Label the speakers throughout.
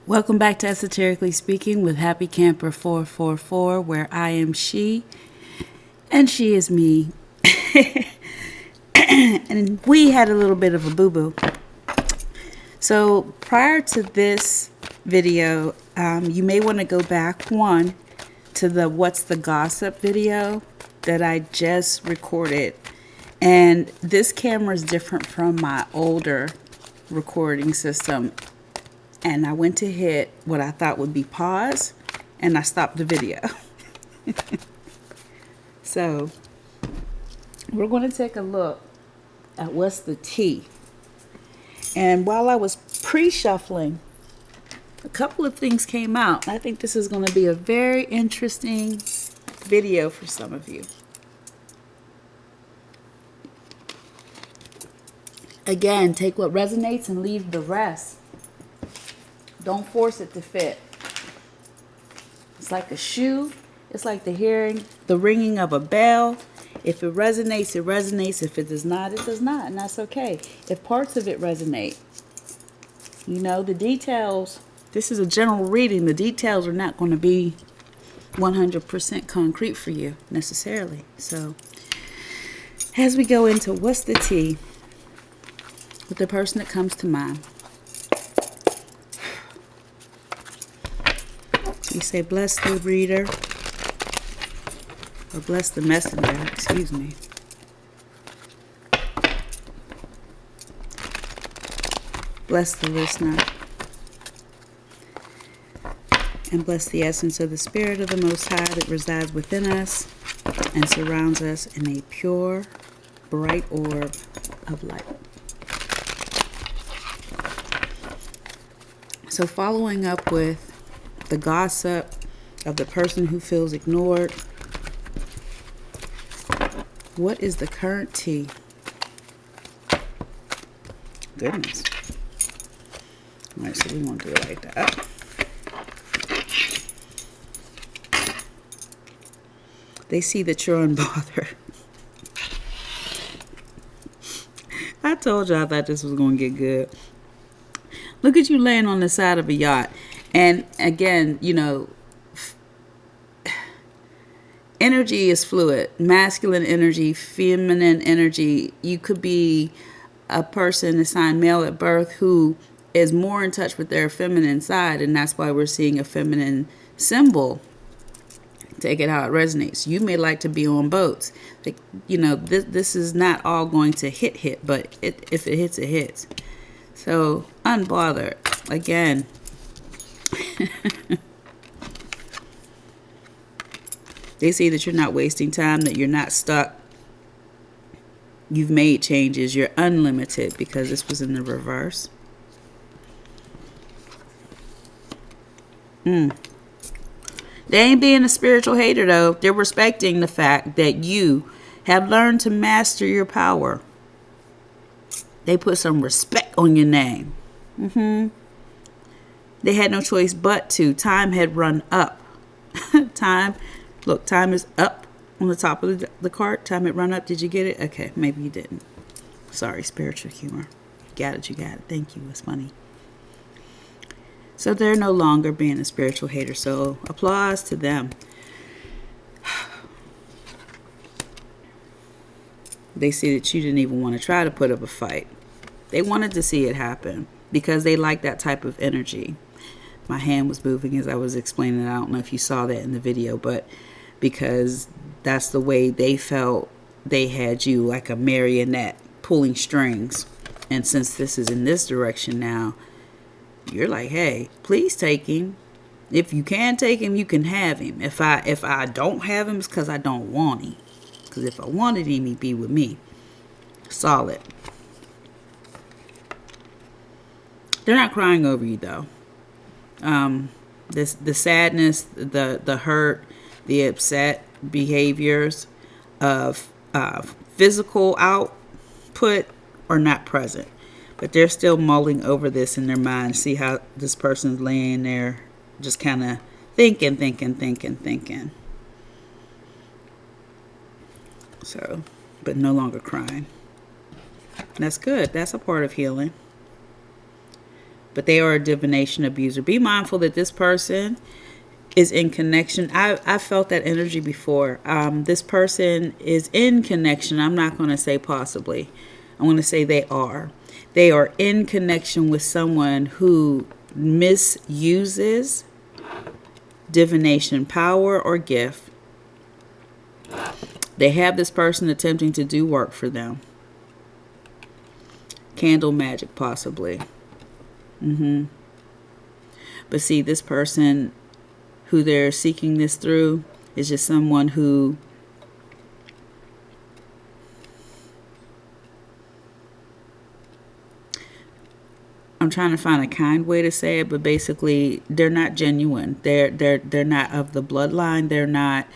Speaker 1: Welcome back to Esoterically Speaking with Happy Camper 444, where I am she and she is me. And we had a little bit of a boo-boo. So prior to this video, you may want to go back to the What's the Gossip video that I just recorded. And this camera is different from my older recording system. And I went to hit what I thought would be pause, and I stopped the video. So we're going to take a look at what's the tea. And while I was pre-shuffling, a couple of things came out. I think this is going to be a very interesting video for some of you. Again, take what resonates and leave the rest. Don't force it to fit. It's like a shoe. It's like the ringing of a bell. If it resonates, it resonates. If it does not, it does not. And that's okay. If parts of it resonate, the details, this is a general reading. The details are not going to be 100% concrete for you necessarily. So as we go into what's the tea with the person that comes to mind, you say, bless the reader, or bless the messenger, excuse me. Bless the listener. And bless the essence of the Spirit of the Most High that resides within us and surrounds us in a pure, bright orb of light. So following up with the gossip of the person who feels ignored. What is the current tea? Goodness. All right, so we won't do it like that. They see that you're unbothered. I told you I thought this was going to get good. Look at you laying on the side of a yacht. And again, energy is fluid. Masculine energy, feminine energy. You could be a person assigned male at birth who is more in touch with their feminine side, and that's why we're seeing a feminine symbol. Take it how it resonates. You may like to be on boats. This is not all going to hit, but if it hits, it hits. So, unbothered. Again. They see that you're not wasting time, that you're not stuck. You've made changes. You're unlimited, because this was in the reverse. They ain't being a spiritual hater, though. They're respecting the fact that you have learned to master your power. They put some respect on your name. They had no choice but to. Time had run up. Time is up on the top of the cart. Time had run up. Did you get it? Okay, maybe you didn't. Sorry, spiritual humor. You got it. Thank you. It's funny. So they're no longer being a spiritual hater. So applause to them. They see that you didn't even want to try to put up a fight. They wanted to see it happen because they like that type of energy. My hand was moving as I was explaining. I don't know if you saw that in the video, but because that's the way they felt, they had you like a marionette pulling strings. And since this is in this direction now, you're like, hey, please take him. If you can take him, you can have him. If I don't have him, it's because I don't want him. Because if I wanted him, he'd be with me. Solid. They're not crying over you, though. The sadness, the hurt, the upset behaviors of physical output are not present. But they're still mulling over this in their mind. See how this person's laying there just kind of thinking. So, but no longer crying. That's good. That's a part of healing. but they are a divination abuser. Be mindful that this person is in connection. I felt that energy before. This person is in connection. I'm not going to say possibly. I'm going to say they are. They are in connection with someone who misuses divination power or gift. They have this person attempting to do work for them. Candle magic, possibly. But see, this person who they're seeking this through is just someone who I'm trying to find a kind way to say it, but basically they're not genuine. They're not of the bloodline. They're not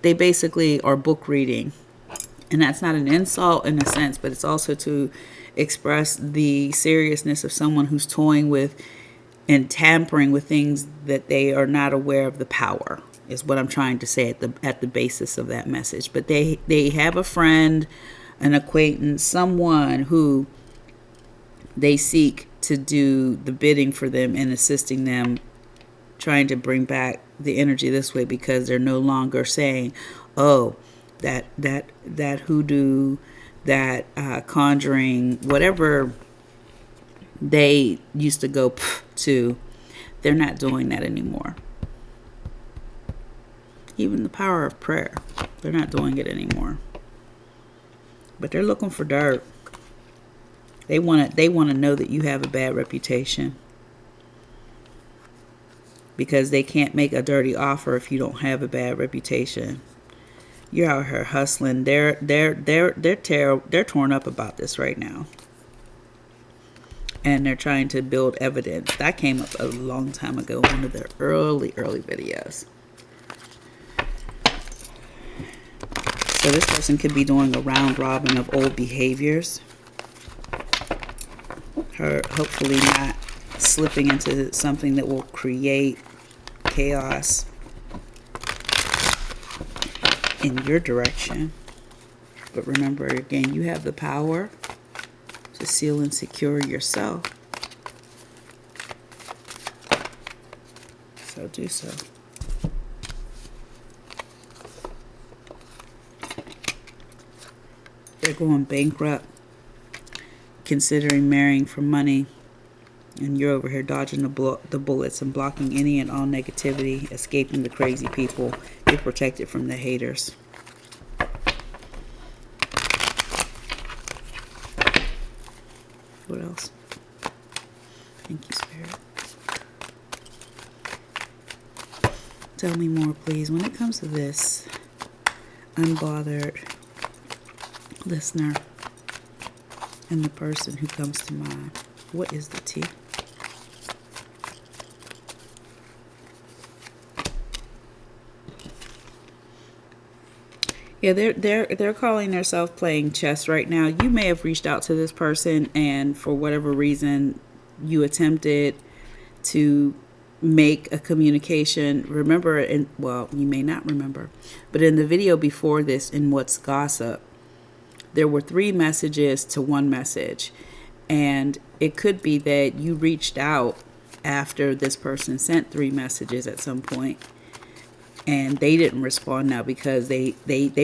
Speaker 1: they basically are book reading. And that's not an insult in a sense, but it's also to express the seriousness of someone who's toying with and tampering with things that they are not aware of the power, is what I'm trying to say at the basis of that message. But they have a friend, an acquaintance, someone who they seek to do the bidding for them and assisting them, trying to bring back the energy this way, because they're no longer saying, oh, that hoodoo, that conjuring, whatever they used to go to, they're not doing that anymore. Even the power of prayer, they're not doing it anymore. But they're looking for dirt. They want to know that you have a bad reputation, because they can't make a dirty offer if you don't have a bad reputation. You're out here hustling. They're torn up about this right now, and they're trying to build evidence. That came up a long time ago in one of their early videos. So this person could be doing a round robin of old behaviors. Hopefully not slipping into something that will create chaos in your direction. But remember, again, you have the power to seal and secure yourself. So do so. They're going bankrupt, considering marrying for money, and you're over here dodging the bullets and blocking any and all negativity, escaping the crazy people. You're protected from the haters. What else? Thank you, Spirit. Tell me more, please. When it comes to this unbothered listener and the person who comes to mind, what is the tea? Yeah, they're calling themselves playing chess right now. You may have reached out to this person, and for whatever reason, you attempted to make a communication. Remember, well, you may not remember, but in the video before this, in What's Gossip, there were 3 messages to 1 message. And it could be that you reached out after this person sent 3 messages at some point, and they didn't respond now because they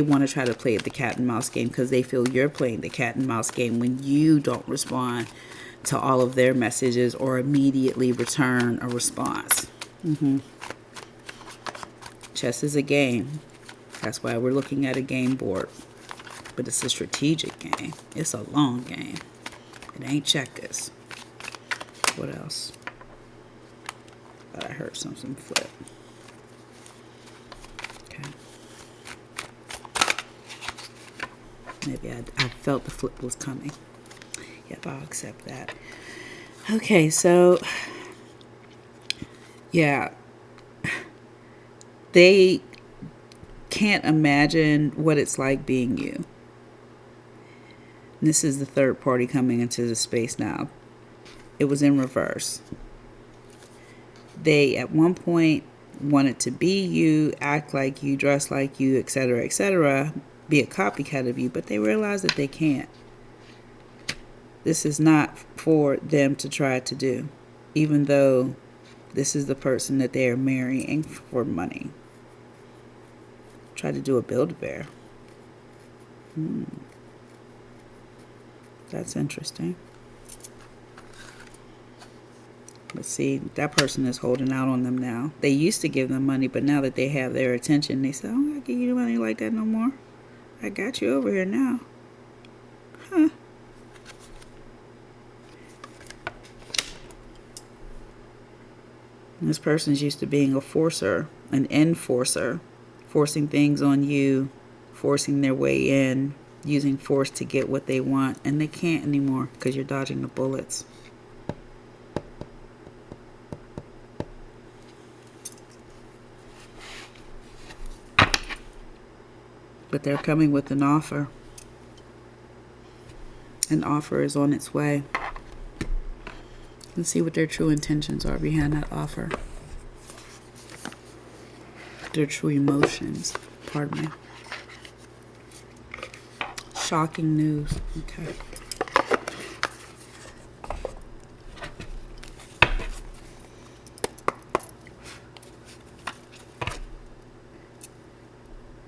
Speaker 1: want to try to play the cat and mouse game, because they feel you're playing the cat and mouse game when you don't respond to all of their messages or immediately return a response. Chess is a game. That's why we're looking at a game board. But it's a strategic game. It's a long game. It ain't checkers. What else? I heard something flip. Okay. Maybe I felt the flip was coming. Yep, I'll accept that. Okay, so yeah, they can't imagine what it's like being you. This is the third party coming into the space now. It was in reverse. They at one point wanted to be you, act like you, dress like you, etc., be a copycat of you, but they realized that they can't. This is not for them to try to do, even though this is the person that they are marrying for money. Try to do a Build-A-Bear. That's interesting. Let's see, that person is holding out on them now. They used to give them money, but now that they have their attention, they say, I'm not gonna give you money like that no more. I got you over here now. Huh. This person's used to being a forcer, an enforcer, forcing things on you, forcing their way in, using force to get what they want, and they can't anymore because you're dodging the bullets. But they're coming with an offer. An offer is on its way. Let's see what their true intentions are behind that offer. Their true emotions. Pardon me. Shocking news. Okay.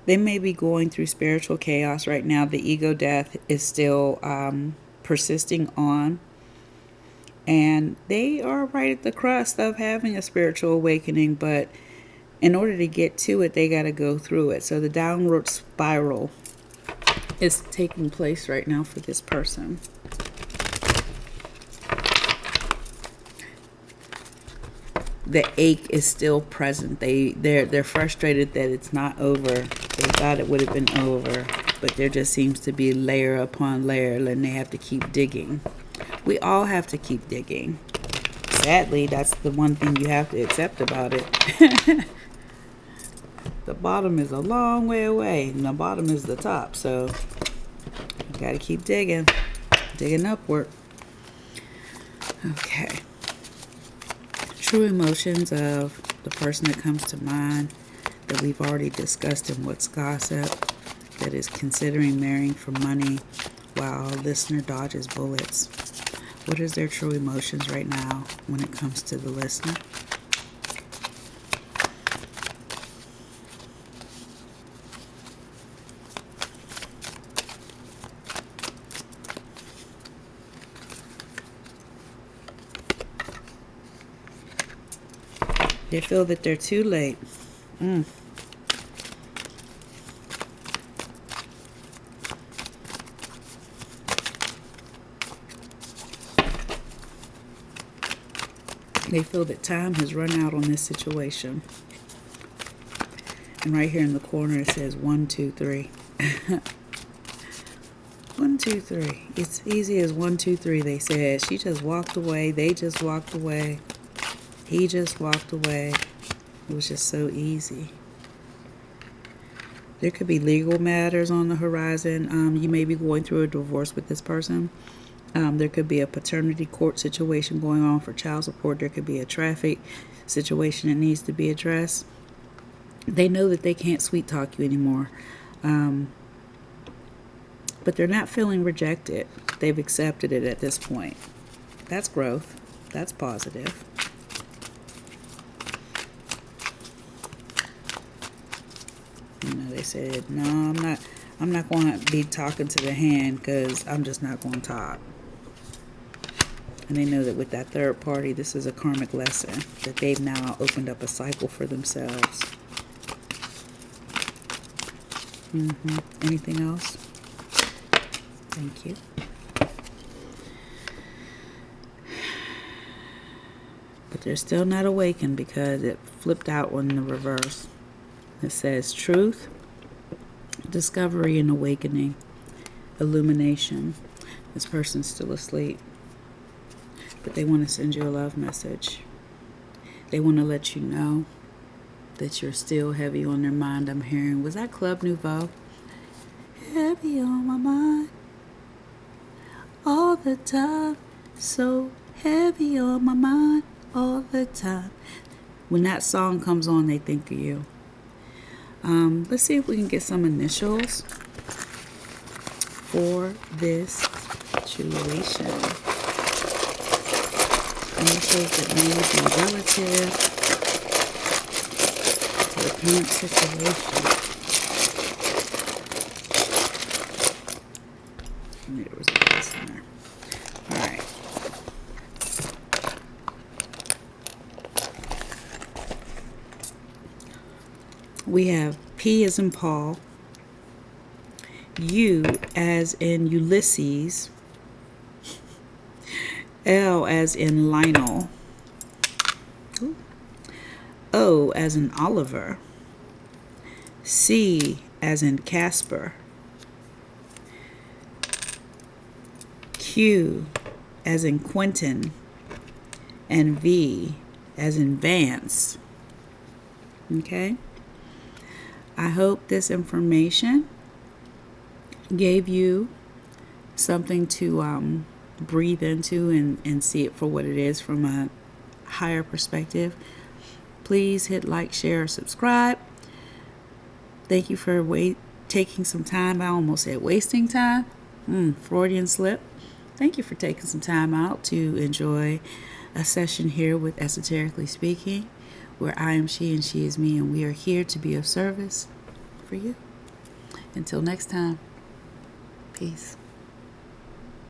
Speaker 1: They may be going through spiritual chaos right now. The ego death is still persisting on. And they are right at the crust of having a spiritual awakening. But in order to get to it, they got to go through it. So the downward spiral is taking place right now for this person. The ache is still present. They're frustrated that it's not over. They thought it would have been over, but there just seems to be layer upon layer, and they have to keep digging. We all have to keep digging. Sadly, that's the one thing you have to accept about it. The bottom is a long way away, and the bottom is the top. So you gotta keep digging, digging upward. Okay. True emotions of the person that comes to mind that we've already discussed in What's Gossip, that is considering marrying for money while listener dodges bullets. What is their true emotions right now when it comes to the listener? They feel that they're too late. They feel that time has run out on this situation. And right here in the corner it says 1, 2, 3. 1, 2, 3. It's easy as 1, 2, 3. They said she just walked away. They just walked away. He just walked away. It was just so easy. There could be legal matters on the horizon. You may be going through a divorce with this person. There could be a paternity court situation going on for child support. There could be a traffic situation that needs to be addressed. They know that they can't sweet talk you anymore. But they're not feeling rejected. They've accepted it at this point. That's growth. That's positive. You know, they said, no, I'm not going to be talking to the hand because I'm just not going to talk. And they know that with that third party, this is a karmic lesson that they've now opened up a cycle for themselves. Anything else? Thank you. But they're still not awakened because it flipped out on the reverse. It says truth, discovery and awakening, illumination. This person's still asleep. But they want to send you a love message. They want to let you know that you're still heavy on their mind. I'm hearing, was that Club Nouveau? Heavy on my mind all the time. So heavy on my mind all the time. When that song comes on, they think of you. Let's see if we can get some initials for this situation. Initials that may be relative to the current situation. There was a piece in there. All right. We have P as in Paul, U as in Ulysses, L as in Lionel, O as in Oliver, C as in Casper, Q as in Quentin, and V as in Vance. Okay? I hope this information gave you something to breathe into and see it for what it is from a higher perspective. Please hit like, share, subscribe. Thank you for taking some time. I almost said wasting time. Freudian slip. Thank you for taking some time out to enjoy a session here with Esoterically Speaking, where I am she and she is me, and we are here to be of service for you. Until next time, peace.